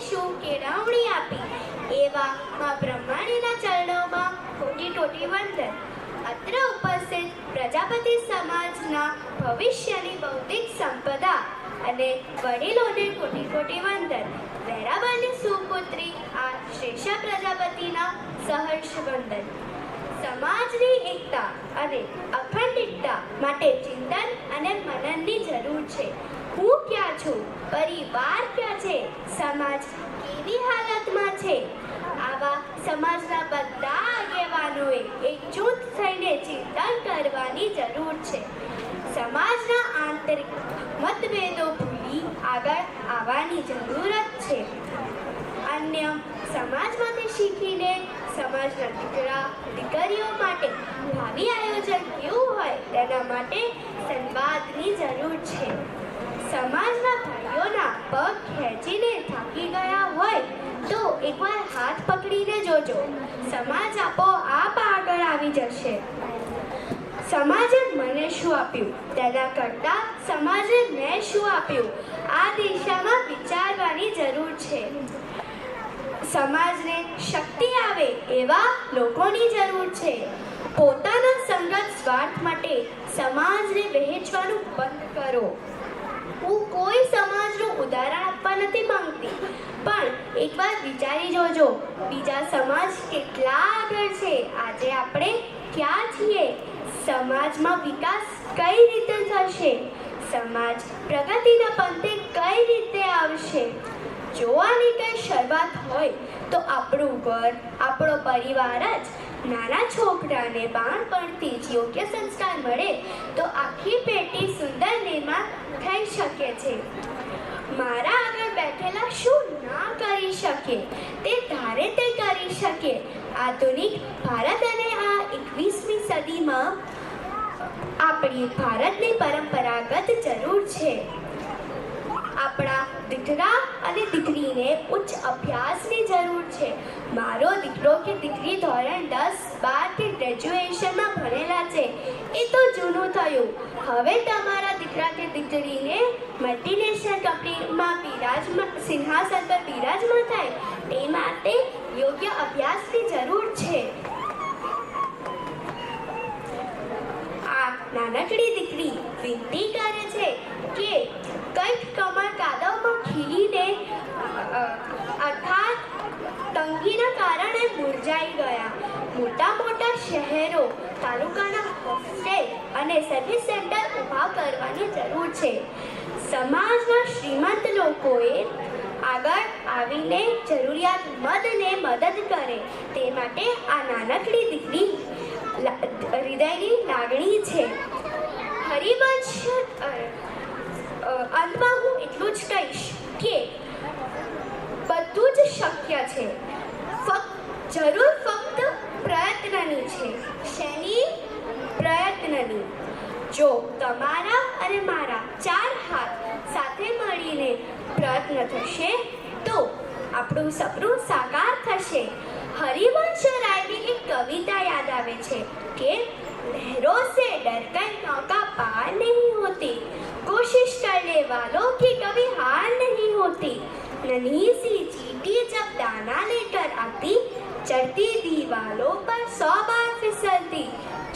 શું કેળવણી આપી, એવા મા બ્રહ્માણીના ચરણોમાં કોટી કોટી વંદન. અત્રે ઉપસ્થિત પ્રજાપતિ સમાજના ભવિષ્યની બૌદ્ધિક સંપદા અને વડીલોને કોટી કોટી વંદન. વેરાવળની સુપુત્રી આ શ્રેષ્ઠ પ્રજાપતિના સહર્ષ વંદન. સમાજની એકતા અને અખંડિતતા માટે ચિંતન અને મનનની જરૂર છે. હું ક્યાં છું, પરિવાર ક્યાં છે, સમાજ કેવી હાલતમાં છે, આવા સમાજના બધા આગેવાનોએ એકજૂથ થઈને ચિંતન કરવાની જરૂર છે. સમાજના આંતરિક મતભેદો ભૂલી આગળ આવવાની જરૂરત છે. અન્ય સમાજમાંથી શીખીને સમાજના દીકરા દીકરીઓ માટે ભાવિ આયોજન કેવું હોય તેના માટે સંવાદની જરૂર છે. સમાજના ભાઈઓના પગ ખેંચીને થાકી ગયા હોય તો એકવાર હાથ પકડીને જોજો, સમાજ આપોઆપ આગળ આવી જશે. સમાજે મને શું આપ્યું તેના કરતા સમાજે મેં શું આપ્યું, આ દિશામાં વિચારવાની જરૂર છે. સમાજને શક્તિ આવે એવા લોકોની જરૂર છે. પોતાના સંગત સ્વાર્થ માટે સમાજને વહેંચવાનું બંધ કરો. હું કોઈ સમાજનું ઉદાહરણ આપવા નથી માંગતી, પણ એકવાર વિચારી જોજો બીજા સમાજ કેટલા આગળ છે, આજે આપણે ક્યાં છીએ, સમાજમાં વિકાસ કઈ રીતે થશે, સમાજ પ્રગતિના પંથે કઈ રીતે આવશે. જો આની કઈ શરૂઆત હોય તો આપણું ઘર, આપણો પરિવાર જ. નાના છોકરાને બાળપણથી જ યોગ્ય સંસ્કાર મળે તો આખી પેઢી સુંદર નિર્માણ થઈ શકે છે. મારા આગળ બેઠેલા શું ના કરી શકે તે ધારે તે કરી શકે. આધુનિક ભારત અને આ 21મી સદીમાં આપણી ભારતની પરંપરાગત જરૂર છે. આપણા દીકરા અને દીકરીને ઉચ્ચ અભ્યાસની જરૂર છે. મારો દીકરો કે દીકરી ધોરણ 10, 12 કે ગ્રેજ્યુએશનમાં ભણેલા છે એ તો જૂનું થયું. હવે તમારા દીકરા કે દીકરીને મલ્ટીનેશનલ કંપનીમાં સિંહાસન પર બિરાજમાન થાય તે માટે યોગ્ય અભ્યાસની જરૂર છે. આ નાનકડી દીકરી વિનંતી કરે છે કે કંઈક કમર કાદવમાં ખીલીને અર્થાત તંગીના કારણે મુરઝાઈ ગયા. મોટા મોટા શહેરો, તાલુકાના હોસ્ટેલ અને સર્વિસ સેન્ટર ઊભા કરવાની જરૂર છે. સમાજના શ્રીમંત લોકોએ આગળ આવીને જરૂરિયાતમંદને મદદ કરે તે માટે આ નાનકડી દીકરી હૃદયની લાગણી છે. હરિવંશ અંતમાં હું એટલું જ કહીશ કે બધું જ શક્ય છે, જરૂર ફક્ત પ્રયત્નની છે. શેની? પ્રયત્નની. જો તમારા અને મારા 4 હાથ સાથે મળીને પ્રયત્ન થશે તો આપણું સપનું સાકાર થશે. હરિવંશ રાયની એક કવિતા યાદ આવે છે કે लहरों से डर कर नौका पार नहीं होती, कोशिश करने वालों की कभी हार नहीं होती. नन्ही सी चींटी जब दाना लेकर आती, चढ़ती दीवारों पर 100 बार फिसलती.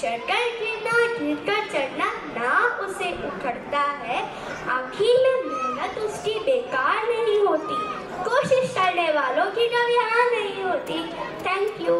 चढ़कर गिरना, गिरकर चढ़ना ना उसे उखड़ता है, आखिर में मेहनत उसकी बेकार नहीं होती. कोशिश करने वालों की कभी हार नहीं होती. Thank you.